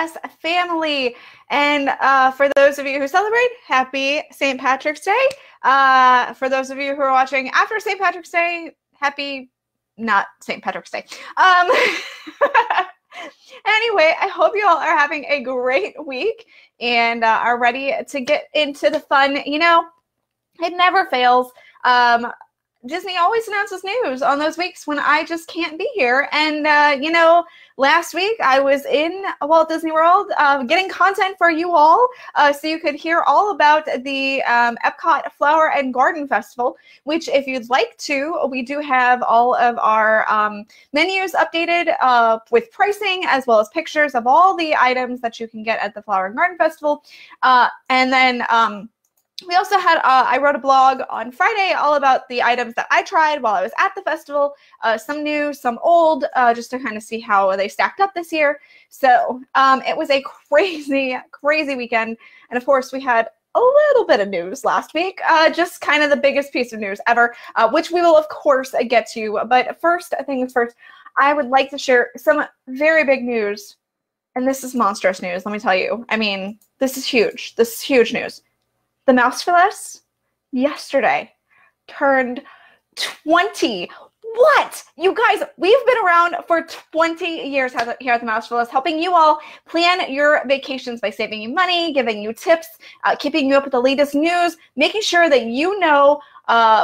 Masterless family. And for those of you who celebrate, happy St. Patrick's Day. For those of you who are watching after St. Patrick's Day, happy not St. Patrick's Day. Anyway, I hope you all are having a great week and are ready to get into the fun. You know, it never fails. Disney always announces news on those weeks when I just can't be here. And, you know, last week I was in Walt Disney World getting content for you all so you could hear all about the Epcot Flower and Garden Festival, which if you'd like to, we do have all of our menus updated with pricing as well as pictures of all the items that you can get at the Flower and Garden Festival. And then we also had, I wrote a blog on Friday all about the items that I tried while I was at the festival, some new, some old, just to kind of see how they stacked up this year. So it was a crazy, crazy weekend. And of course, we had a little bit of news last week, just kind of the biggest piece of news ever, which we will, of course, get to. But first things first, I would like to share some very big news. And this is monstrous news, let me tell you. I mean, this is huge. This is huge news. The Mouse for Less yesterday turned 20. What? You guys, we've been around for 20 years here at the Mouse for Less, helping you all plan your vacations by saving you money, giving you tips, keeping you up with the latest news, making sure that you know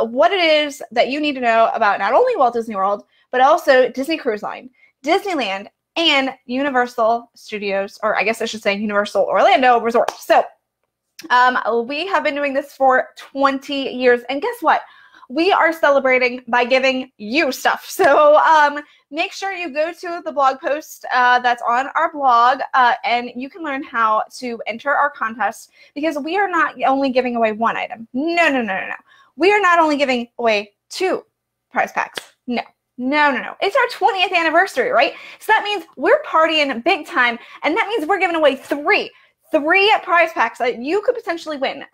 what it is that you need to know about not only Walt Disney World, but also Disney Cruise Line, Disneyland, and Universal Studios, or I guess I should say Universal Orlando Resort. So we have been doing this for 20 years, and guess what? We are celebrating by giving you stuff. So make sure you go to the blog post that's on our blog, and you can learn how to enter our contest, because we are not only giving away one item. No, no, no, no, no. We are not only giving away 2 prize packs. No. No, no, no. It's our 20th anniversary, right? So that means we're partying big time, and that means we're giving away 3 prize packs that you could potentially win.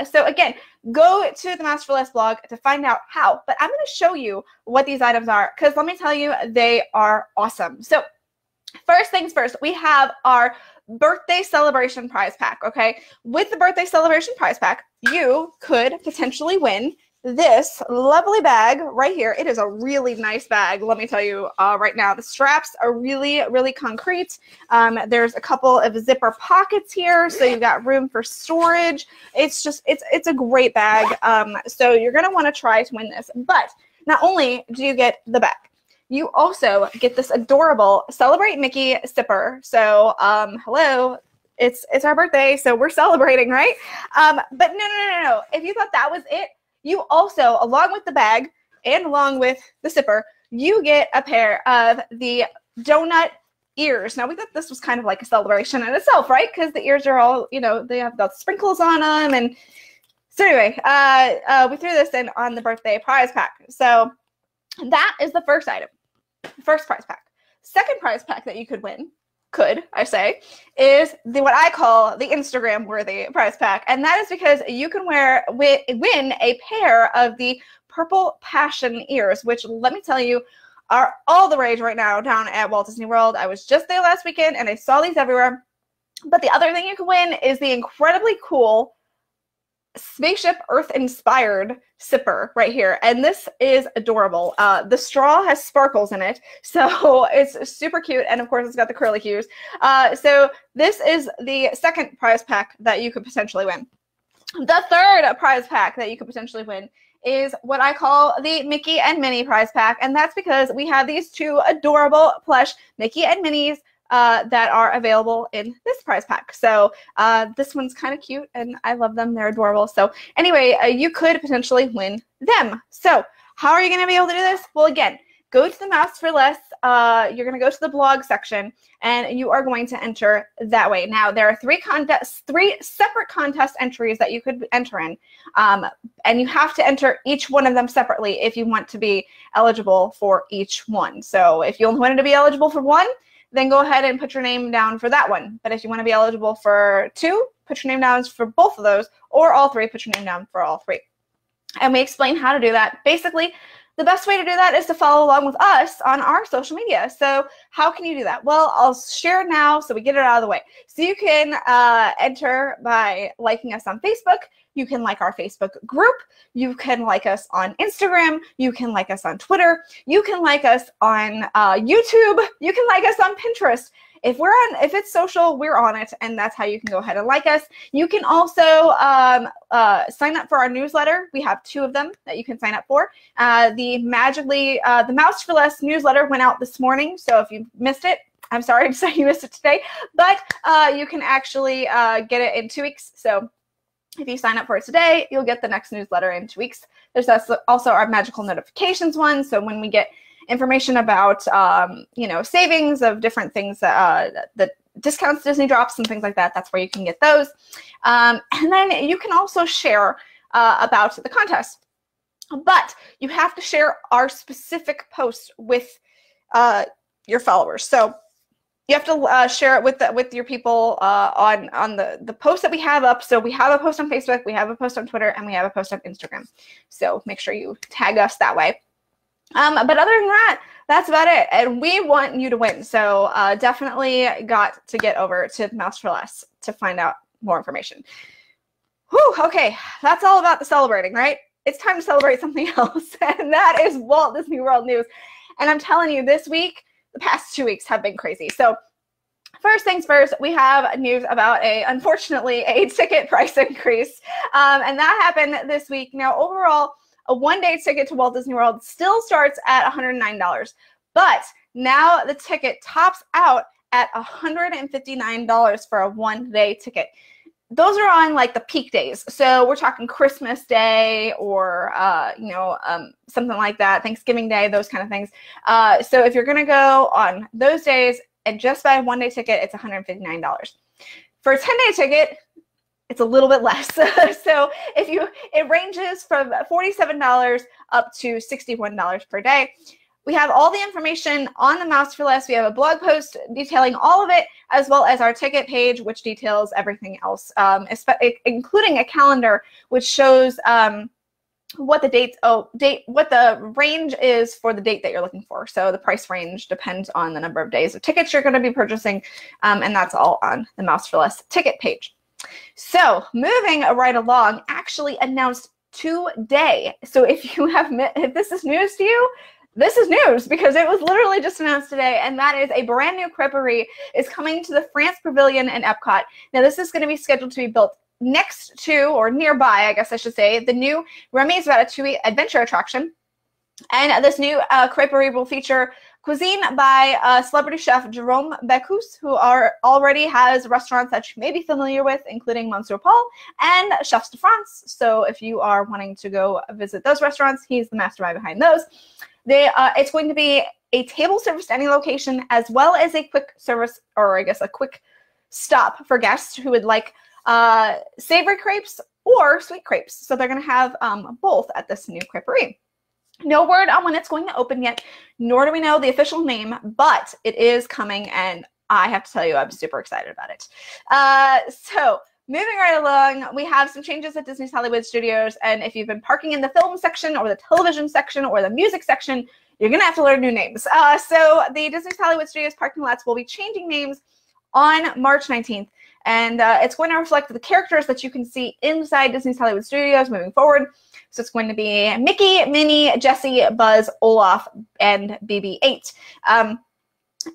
So again, go to the Mouse for Less blog to find out how, but I'm going to show you what these items are, because let me tell you, they are awesome. So first things first, we have our birthday celebration prize pack, okay? With the birthday celebration prize pack, you could potentially win this lovely bag right here. It is a really nice bag, let me tell you right now. The straps are really, really concrete. There's a couple of zipper pockets here, so you've got room for storage. It's just, it's a great bag. So you're gonna wanna try to win this. But not only do you get the bag, you also get this adorable Celebrate Mickey sipper. So hello, it's our birthday, so we're celebrating, right? But no. If you thought that was it, you also, along with the bag and along with the sipper, you get a pair of the donut ears. Now, we thought this was kind of like a celebration in itself, right? Because the ears are all, you know, they have the sprinkles on them. And so anyway, we threw this in on the birthday prize pack. So that is the first item, first prize pack. Second prize pack that you could win, is what I call the Instagram-worthy prize pack. And that is because you can win a pair of the Purple Passion ears, which, let me tell you, are all the rage right now down at Walt Disney World. I was just there last weekend, and I saw these everywhere. But the other thing you can win is the incredibly cool Spaceship Earth-inspired sipper right here, and this is adorable. The straw has sparkles in it, so it's super cute, and of course it's got the curly cues. So this is the second prize pack that you could potentially win. The third prize pack that you could potentially win is what I call the Mickey and Minnie prize pack, and that's because we have these 2 adorable plush Mickey and Minnies that are available in this prize pack. So this one's kind of cute, and I love them. They're adorable. So anyway, you could potentially win them. So how are you going to be able to do this? Well, again, go to the Mouse for Less. You're going to go to the blog section, and you are going to enter that way. Now, there are 3 separate contest entries that you could enter in, and you have to enter each one of them separately if you want to be eligible for each one. So if you only wanted to be eligible for one, then go ahead and put your name down for that one. But if you want to be eligible for 2, put your name down for both of those, or all 3, put your name down for all 3. And we explain how to do that. Basically, the best way to do that is to follow along with us on our social media. So how can you do that? Well, I'll share now so we get it out of the way. So you can enter by liking us on Facebook. You can like our Facebook group. You can like us on Instagram. You can like us on Twitter. You can like us on YouTube. You can like us on Pinterest. If it's social, we're on it, and that's how you can go ahead and like us. You can also sign up for our newsletter. We have 2 of them that you can sign up for. The Mouse for Less newsletter went out this morning, so if you missed it, I'm sorry to say you missed it today, but you can actually get it in 2 weeks. So if you sign up for it today, you'll get the next newsletter in 2 weeks. There's also our magical notifications one, so when we get information about, savings of different things, the discounts Disney drops and things like that, that's where you can get those. And then you can also share about the contest. But you have to share our specific post with your followers. So you have to share it with your people on the post that we have up. So we have a post on Facebook, we have a post on Twitter, and we have a post on Instagram. So make sure you tag us that way. But other than that, that's about it. And we want you to win. So definitely got to get over to Mouse for Less to find out more information. Whew, okay, that's all about the celebrating, right? It's time to celebrate something else. And that is Walt Disney World news. And I'm telling you, this week, the past 2 weeks have been crazy. So first things first, we have news about unfortunately, a ticket price increase. And that happened this week. Now, overall, a one-day ticket to Walt Disney World still starts at $109, but now the ticket tops out at $159 for a one-day ticket. Those are on like the peak days. So we're talking Christmas Day or, something like that, Thanksgiving Day, those kind of things. So if you're going to go on those days and just buy a one-day ticket, it's $159. For a 10-day ticket, it's a little bit less. So it ranges from $47 up to $61 per day. We have all the information on the Mouse for Less. We have a blog post detailing all of it, as well as our ticket page, which details everything else, including a calendar, which shows what the range is for the date that you're looking for. So the price range depends on the number of days of tickets you're going to be purchasing, and that's all on the Mouse for Less ticket page. So moving right along, actually announced today. So if this is news to you, this is news because it was literally just announced today, and that is a brand new creperie is coming to the France Pavilion in Epcot. Now this is going to be scheduled to be built next to, or nearby, I guess I should say, the new Remy's Ratatouille adventure attraction. And this new creperie will feature cuisine by celebrity chef Jerome Becus, who already has restaurants that you may be familiar with, including Monsieur Paul and Chefs de France. So if you are wanting to go visit those restaurants, he's the mastermind behind those. It's going to be a table service to any location, as well as a quick service, or I guess a quick stop for guests who would like savory crepes or sweet crepes. So they're going to have both at this new creperie. No word on when it's going to open yet, nor do we know the official name, but it is coming, and I have to tell you, I'm super excited about it. So moving right along, we have some changes at Disney's Hollywood Studios, and if you've been parking in the film section or the television section or the music section, you're going to have to learn new names. So the Disney's Hollywood Studios parking lots will be changing names on March 19th. And it's going to reflect the characters that you can see inside Disney's Hollywood Studios moving forward. So it's going to be Mickey, Minnie, Jessie, Buzz, Olaf, and BB-8.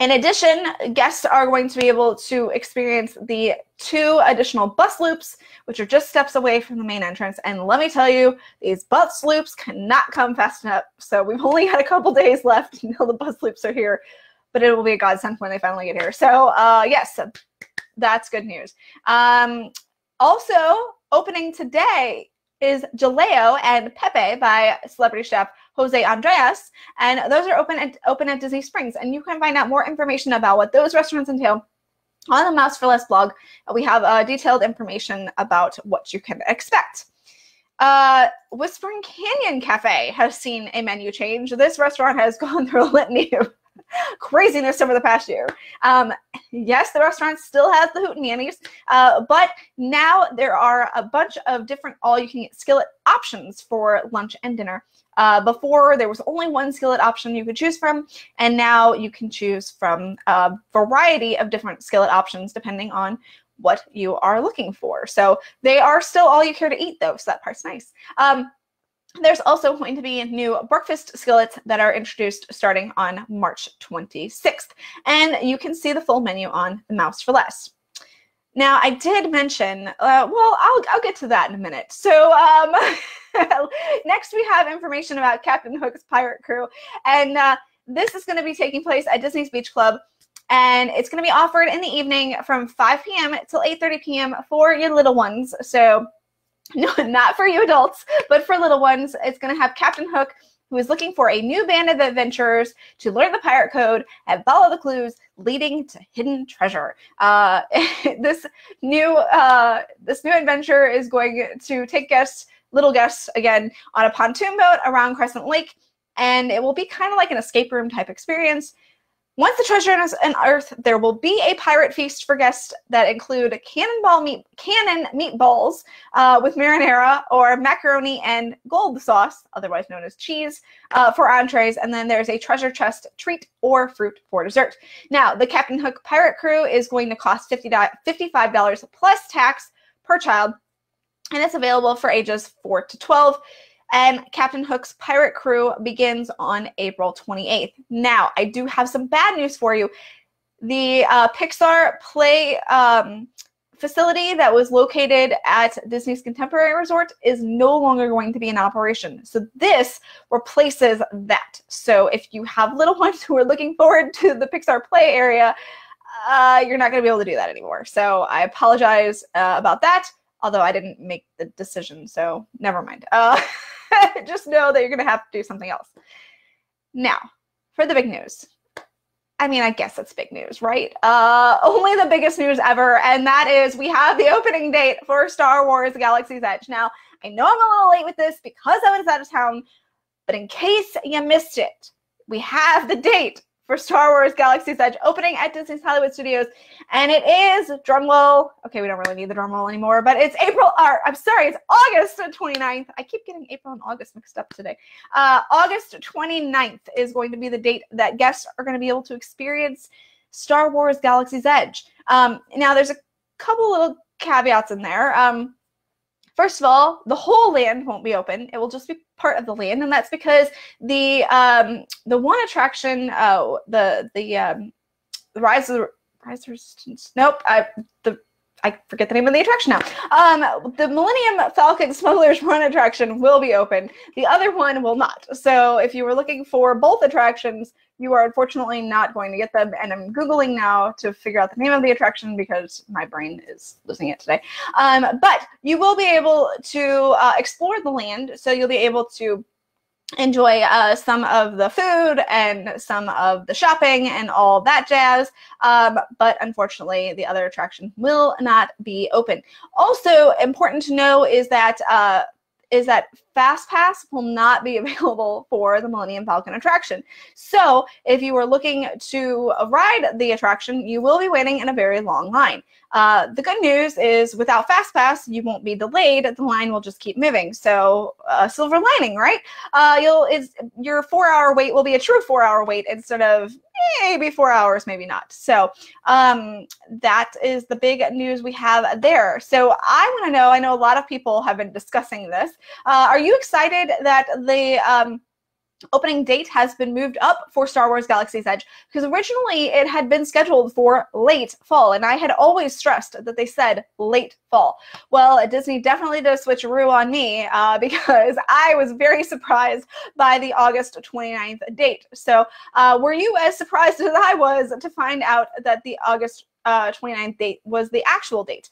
In addition, guests are going to be able to experience the 2 additional bus loops, which are just steps away from the main entrance. And let me tell you, these bus loops cannot come fast enough. So we've only got a couple days left until the bus loops are here, but it will be a godsend when they finally get here. So yes, that's good news. Also, opening today is Jaleo and Pepe by celebrity chef Jose Andres, and those are open at Disney Springs. And you can find out more information about what those restaurants entail on the Mouse for Less blog. We have detailed information about what you can expect. Whispering Canyon Cafe has seen a menu change. This restaurant has gone through a litany craziness over the past year. Yes, the restaurant still has the hootenannies, but now there are a bunch of different all-you-can-eat skillet options for lunch and dinner. Before, there was only one skillet option you could choose from, and now you can choose from a variety of different skillet options depending on what you are looking for. So they are still all you care to eat, though, so that part's nice. There's also going to be new breakfast skillets that are introduced starting on March 26th, and you can see the full menu on the Mouse for Less. Now, I did mention, well, I'll get to that in a minute. So next we have information about Captain Hook's Pirate Crew, and this is going to be taking place at Disney's Beach Club, and it's going to be offered in the evening from 5 p.m. till 8:30 p.m. for your little ones. So no, not for you adults, but for little ones. It's going to have Captain Hook, who is looking for a new band of adventurers to learn the pirate code and follow the clues leading to hidden treasure. This new adventure is going to take little guests, again, on a pontoon boat around Crescent Lake, and it will be kind of like an escape room type experience. Once the treasure is unearthed, there will be a pirate feast for guests that include cannon meatballs with marinara or macaroni and gold sauce, otherwise known as cheese, for entrees, and then there's a treasure chest treat or fruit for dessert. Now, the Captain Hook Pirate Crew is going to cost $55 plus tax per child, and it's available for ages 4 to 12. And Captain Hook's Pirate Crew begins on April 28th. Now, I do have some bad news for you. The Pixar Play facility that was located at Disney's Contemporary Resort is no longer going to be in operation. So this replaces that. So if you have little ones who are looking forward to the Pixar Play area, you're not going to be able to do that anymore. So I apologize about that, although I didn't make the decision, so never mind. Just know that you're going to have to do something else. Now, for the big news. I mean, I guess it's big news, right? Only the biggest news ever, and that is we have the opening date for Star Wars Galaxy's Edge. Now, I know I'm a little late with this because I was out of town, but in case you missed it, we have the date for Star Wars Galaxy's Edge opening at Disney's Hollywood Studios, and it is, drumroll, okay, we don't really need the drumroll anymore, but it's it's August 29th. I keep getting April and August mixed up today. August 29th is going to be the date that guests are going to be able to experience Star Wars Galaxy's Edge. Now, there's a couple little caveats in there. First of all, the whole land won't be open. It will just be part of the land, and that's because the one attraction, the Rise of Resistance. Nope, I forget the name of the attraction now. The Millennium Falcon Smuggler's Run attraction will be open. The other one will not. So if you were looking for both attractions, you are unfortunately not going to get them. And I'm Googling now to figure out the name of the attraction because my brain is losing it today. But you will be able to explore the land. So you'll be able to enjoy some of the food and some of the shopping and all that jazz, but unfortunately the other attraction will not be open. Also important to know is that Fast Pass will not be available for the Millennium Falcon attraction. So if you are looking to ride the attraction, you will be waiting in a very long line. The good news is without Fast Pass, you won't be delayed. The line will just keep moving. So silver lining, right? Your 4-hour wait will be a true 4-hour wait instead of maybe 4 hours, maybe not. So that is the big news we have there. So I want to know, I know a lot of people have been discussing this. Are you excited that the opening date has been moved up for Star Wars Galaxy's Edge? Because originally it had been scheduled for late fall, and I had always stressed that they said late fall. Well, Disney definitely did a switcheroo on me because I was very surprised by the August 29th date. So were you as surprised as I was to find out that the August 29th date was the actual date?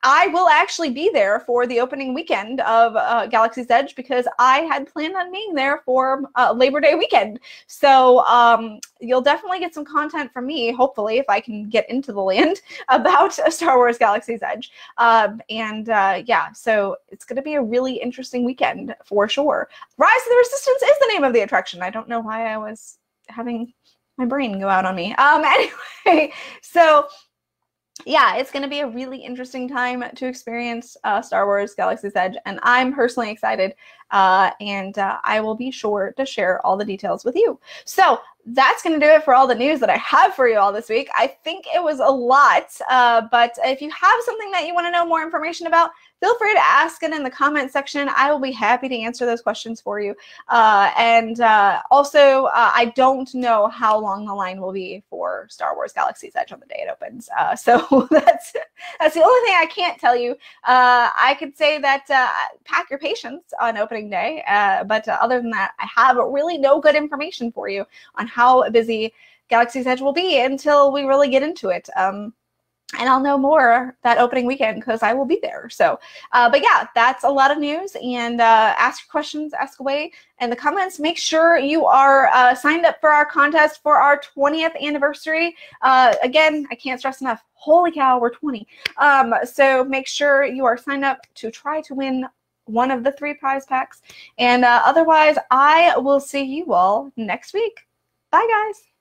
I will actually be there for the opening weekend of Galaxy's Edge because I had planned on being there for Labor Day weekend. So you'll definitely get some content from me, hopefully, if I can get into the land, about Star Wars Galaxy's Edge. Yeah, so it's going to be a really interesting weekend for sure. Rise of the Resistance is the name of the attraction. I don't know why I was having my brain go out on me. Anyway, so yeah, it's going to be a really interesting time to experience Star Wars Galaxy's Edge, and I'm personally excited, and I will be sure to share all the details with you. So that's going to do it for all the news that I have for you all this week. I think it was a lot, but if you have something that you want to know more information about, feel free to ask it in the comment section. I will be happy to answer those questions for you. Also, I don't know how long the line will be for Star Wars Galaxy's Edge on the day it opens. So that's the only thing I can't tell you. I could say that pack your patience on opening day, but other than that, I have really no good information for you on how busy Galaxy's Edge will be until we really get into it. And I'll know more that opening weekend because I will be there. So, but yeah, that's a lot of news. And ask your questions, ask away in the comments. Make sure you are signed up for our contest for our 20th anniversary. Again, I can't stress enough. Holy cow, we're 20. So make sure you are signed up to try to win one of the 3 prize packs. And otherwise, I will see you all next week. Bye, guys.